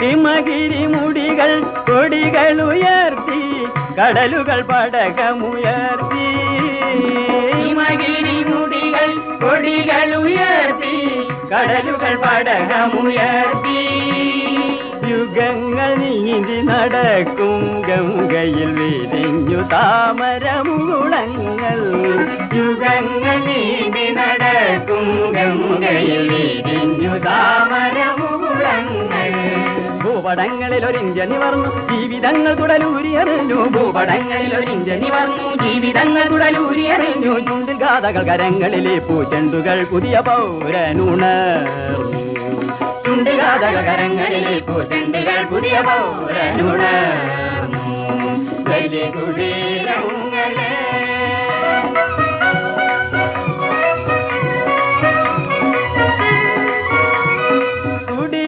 ഹിമഗിരിമുടികൾ കൊടികളുയർത്തി കടലുകൾ പടകമുയർത്തി ഹിമഗിരിമുടികൾ കൊടികളുയർത്തി കടലുകൾ പടകമുയർത്തി യുഗങ്ങൾ നീന്തി നടക്കും ഗംഗയിൽ വിരിഞ്ഞു താമരമുകുളങ്ങൾ യുഗങ്ങൾ നീന്തി നടക്കും ഗംഗയിൽ വിരിഞ്ഞു താമരമുകുളങ്ങൾ ഭൂപടങ്ങളിൽ ഒരു ഇന്ത്യ നിവർന്നു ജീവിതങ്ങൾ കുടലൂരിയെറിഞ്ഞു ഭൂപടങ്ങളിൽ ഒരു ഇന്ത്യ നിവർന്നു ജീവിതങ്ങൾ കുടലൂരിയെറിഞ്ഞു ചുണ്ടിൽ ഗാഥകൾ കരങ്ങളിലെ പൂച്ചെണ്ടുകൾ പുതിയ പൗരനുണർന്നു ചുണ്ടുഗാഥകൾ കരങ്ങളിലെ പൂച്ചെണ്ടുകൾ പുതിയ പൗരനുണർന്നു വലിയ കുടീരം